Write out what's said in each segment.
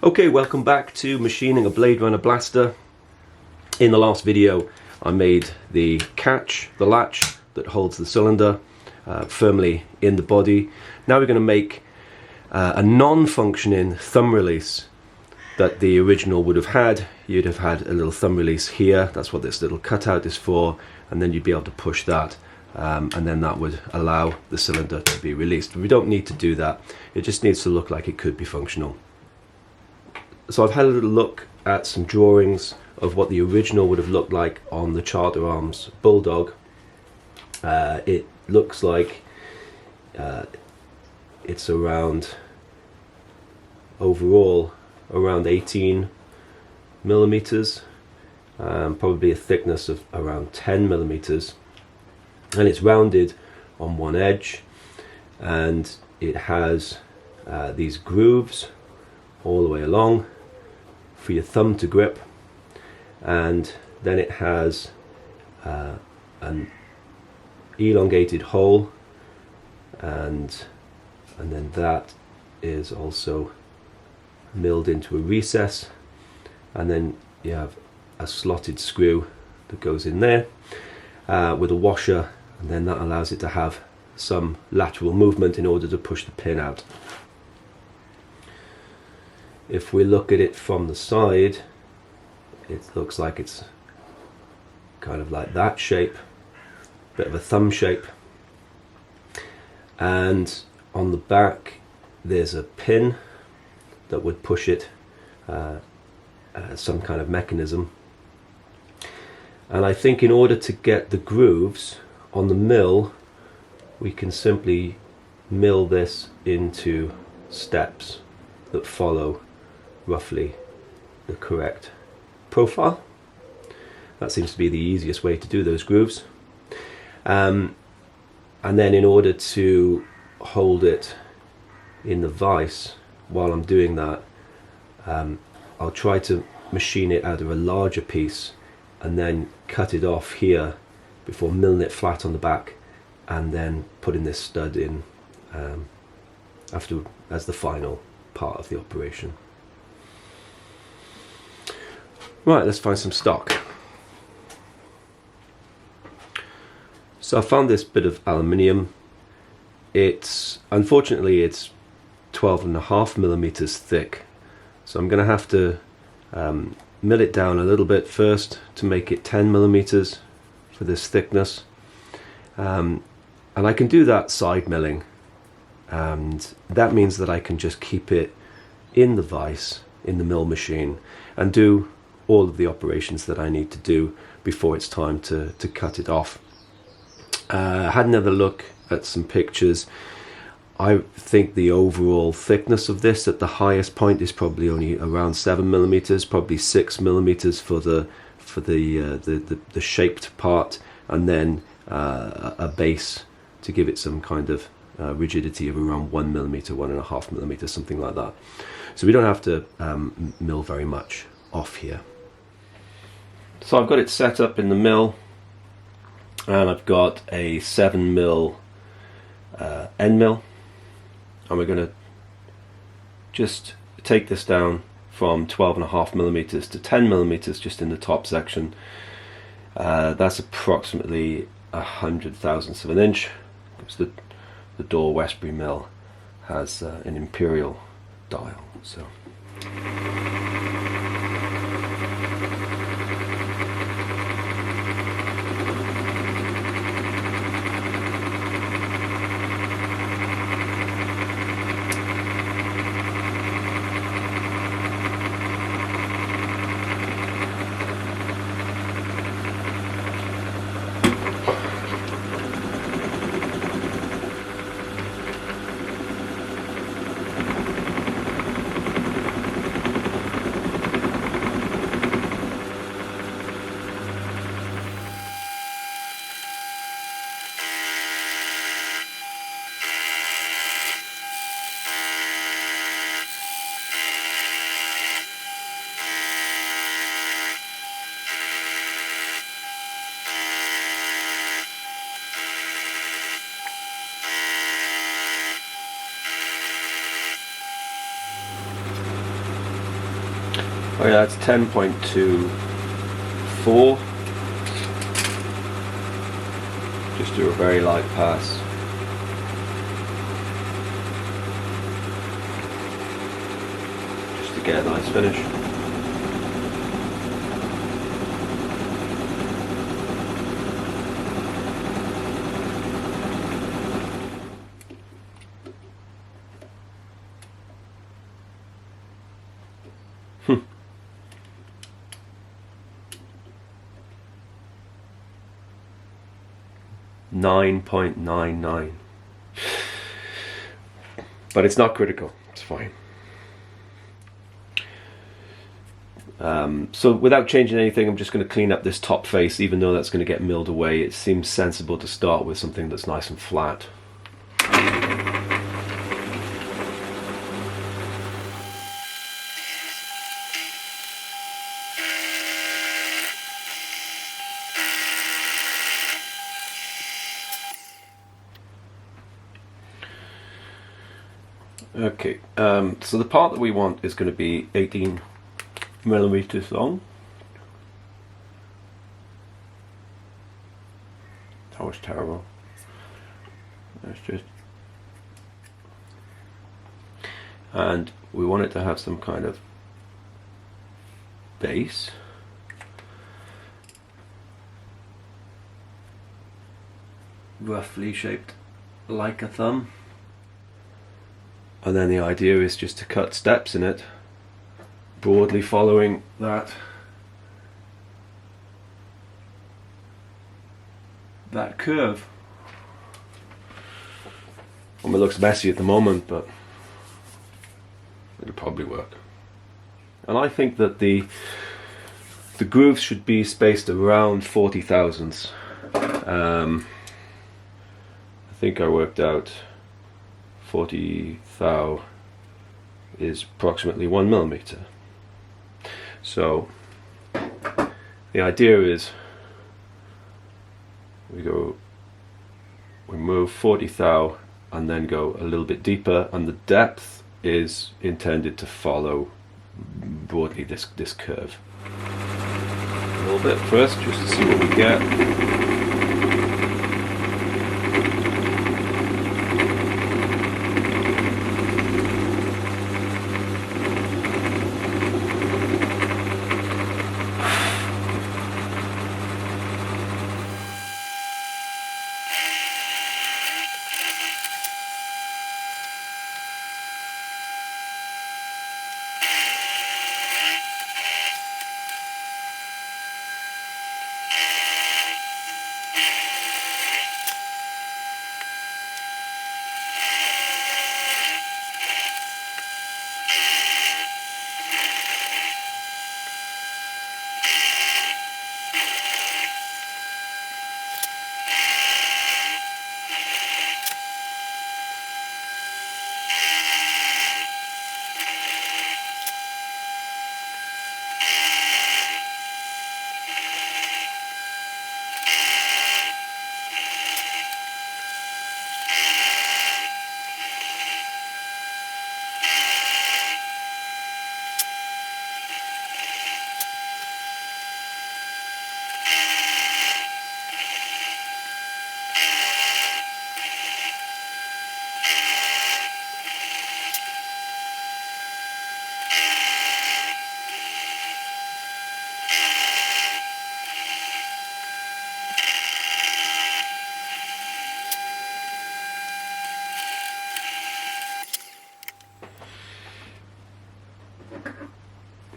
Okay, welcome back to machining a Blade Runner blaster. In the last video I made the catch, the latch that holds the cylinder firmly in the body. Now we're going to make a non-functioning thumb release that the original would have had. You'd have had a little thumb release here, that's what this little cutout is for, and then you'd be able to push that and then that would allow the cylinder to be released. But we don't need to do that, it just needs to look like it could be functional. So I've had a little look at some drawings of what the original would have looked like on the Charter Arms Bulldog. It looks like it's around, overall, around 18 millimeters, probably a thickness of around 10 millimeters, and it's rounded on one edge, and it has these grooves all the way along for your thumb to grip, and then it has an elongated hole, and then that is also milled into a recess, and then you have a slotted screw that goes in there with a washer, and then that allows it to have some lateral movement in order to push the pin out. If we look at it from the side, it looks like it's kind of like that shape, bit of a thumb shape, and on the back there's a pin that would push it, some kind of mechanism. And I think in order to get the grooves on the mill, we can simply mill this into steps that follow roughly the correct profile. That seems to be the easiest way to do those grooves. And then in order to hold it in the vise while I'm doing that, I'll try to machine it out of a larger piece and then cut it off here before milling it flat on the back, and then putting this stud in after as the final part of the operation. Right, let's find some stock. So I found this bit of aluminium. Unfortunately it's 12.5 millimeters thick, so I'm going to have to mill it down a little bit first to make it 10 millimeters for this thickness, and I can do that side milling, and that means that I can just keep it in the vise in the mill machine and do all of the operations that I need to do before it's time to cut it off. I had another look at some pictures. I think the overall thickness of this at the highest point is probably only around 7 millimeters, probably 6 millimeters for the shaped part, and then a base to give it some kind of rigidity of around 1 millimeter, 1.5 millimeters, something like that. So we don't have to mill very much off here. So I've got it set up in the mill, and I've got a 7mm end mill, and we're going to just take this down from 12.5 millimeters to 10 millimeters just in the top section. That's approximately 100,000ths of an inch, because the Dore Westbury mill has an imperial dial. So Oh yeah, that's 10.24. Just do a very light pass. Just to get a nice finish. Hmm. 9.99, but it's not critical, it's fine. So without changing anything, I'm just going to clean up this top face. Even though that's going to get milled away, it seems sensible to start with something that's nice and flat. Okay, so the part that we want is going to be 18 millimeters long. That was terrible. Let's just, and we want it to have some kind of base. Roughly shaped like a thumb. And then the idea is just to cut steps in it, broadly following that curve. It looks messy at the moment, but it'll probably work. And I think that the grooves should be spaced around 40 thousandths. I think I worked out 40 thou is approximately 1 millimeter. So the idea is we move 40 thou and then go a little bit deeper, and the depth is intended to follow broadly this curve. A little bit first, just to see what we get.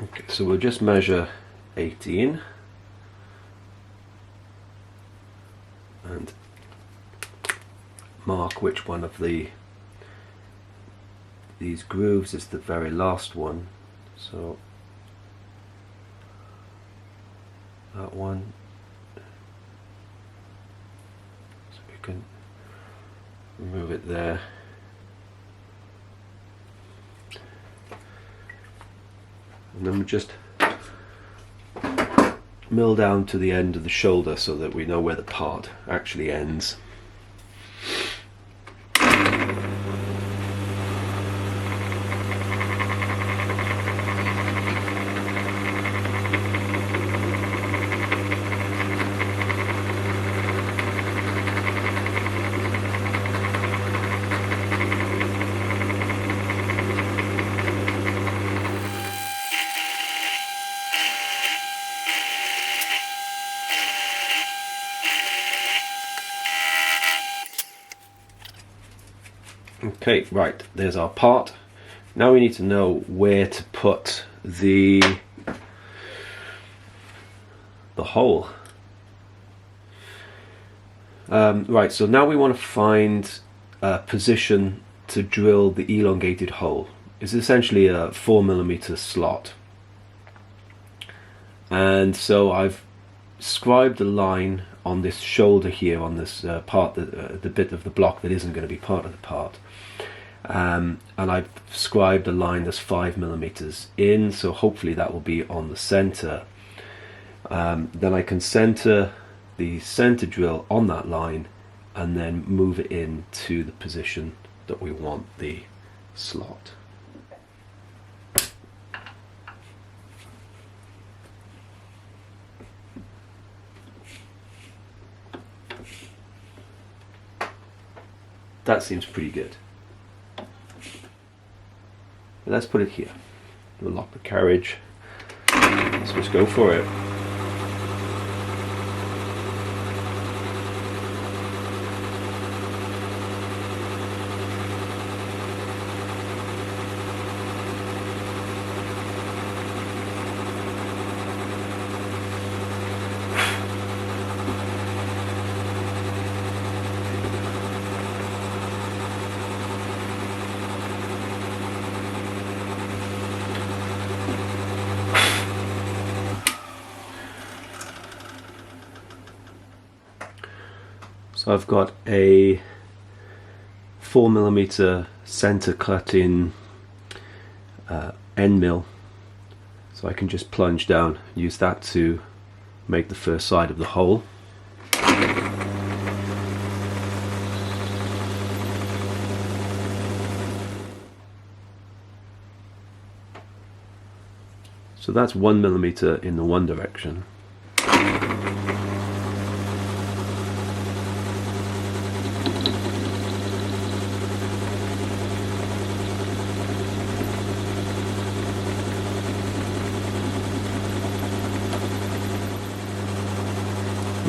Okay, so we'll just measure 18 and mark which one of these grooves is the very last one. So that one, so we can remove it there. And then we just mill down to the end of the shoulder so that we know where the part actually ends. Okay, right, there's our part. Now we need to know where to put the hole. Right, so now we want to find a position to drill the elongated hole. It's essentially a 4mm slot. And so I've scribed a line on this shoulder here, on this part, the bit of the block that isn't going to be part of the part. And I've scribed a line that's 5mm in, so hopefully that will be on the center. Then I can center the center drill on that line and then move it into the position that we want the slot. That seems pretty good. Let's put it here. We'll lock the carriage. Let's just go for it. So I've got a 4mm center cut in end mill, so I can just plunge down, use that to make the first side of the hole. So that's 1mm in the one direction.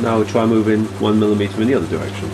Now we'll try moving 1mm in the other direction.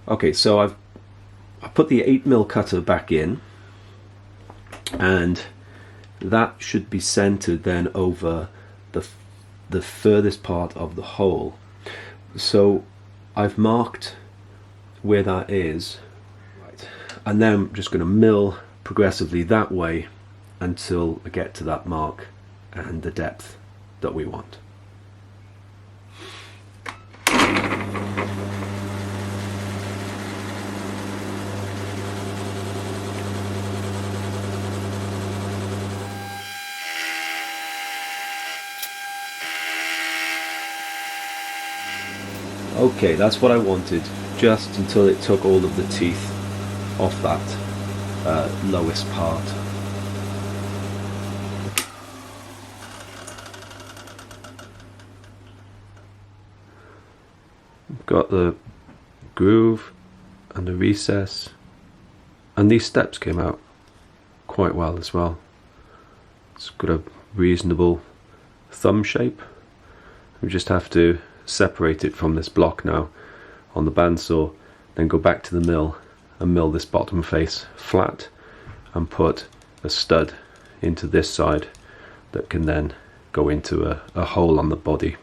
Okay, so I put the 8mm cutter back in, and that should be centered then over the furthest part of the hole. So I've marked where that is, right, and then I'm just going to mill progressively that way until I get to that mark and the depth that we want. Okay, that's what I wanted, just until it took all of the teeth off that lowest part. Got the groove and the recess, and these steps came out quite well as well. It's got a reasonable thumb shape. We just have to separate it from this block now on the bandsaw, then go back to the mill and mill this bottom face flat and put a stud into this side that can then go into a hole on the body.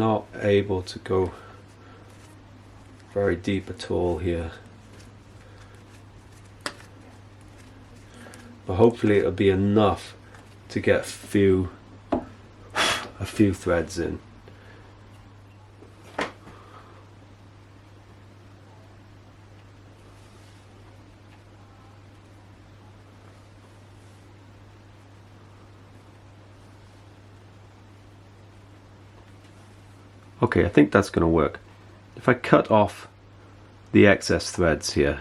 not able to go very deep at all here, but hopefully it'll be enough to get a few threads in. Okay, I think that's going to work. If I cut off the excess threads here,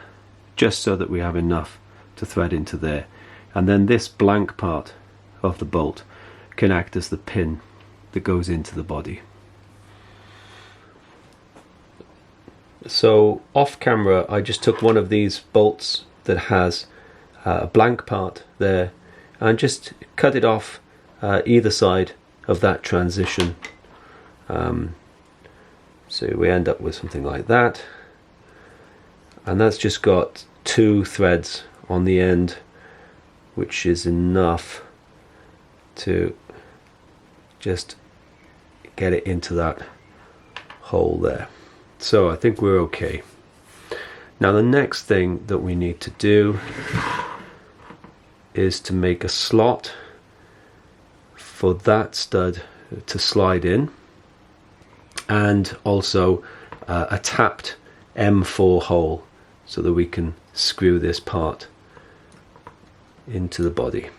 just so that we have enough to thread into there, and then this blank part of the bolt can act as the pin that goes into the body. So off camera I just took one of these bolts that has a blank part there and just cut it off either side of that transition. So we end up with something like that, and that's just got 2 threads on the end, which is enough to just get it into that hole there. So I think we're okay. Now the next thing that we need to do is to make a slot for that stud to slide in, and also a tapped M4 hole so that we can screw this part into the body.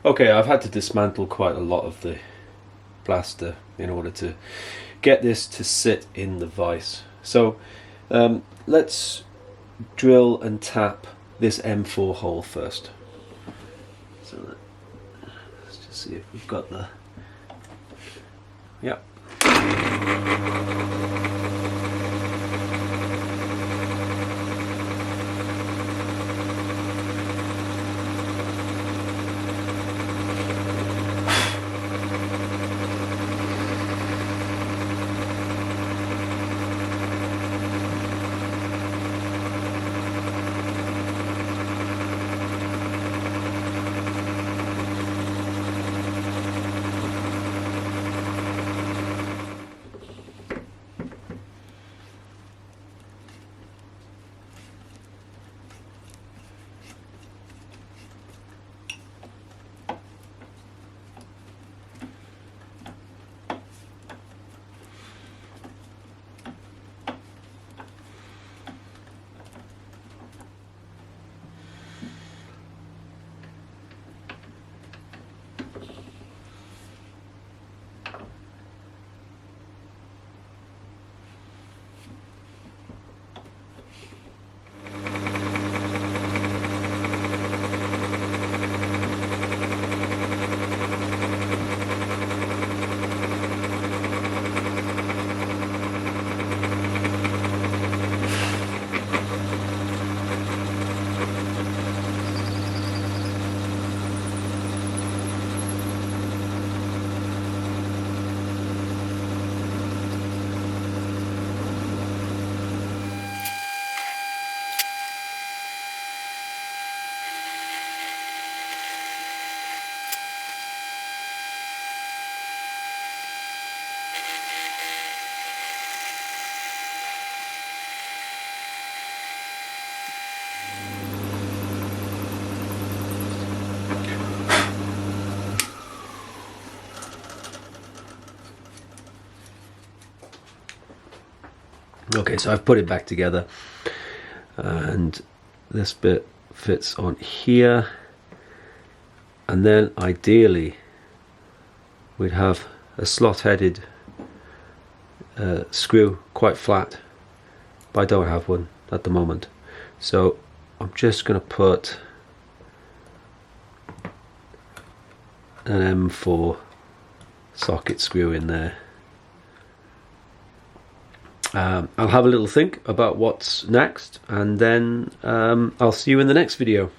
Okay, I've had to dismantle quite a lot of the blaster in order to get this to sit in the vise. So let's drill and tap this M4 hole first. So let's just see if we've got the... Yep. Okay, so I've put it back together. and this bit fits on here, and then ideally we'd have a slot headed screw, quite flat, but I don't have one at the moment, so I'm just going to put an M4 socket screw in there. I'll have a little think about what's next, and then I'll see you in the next video.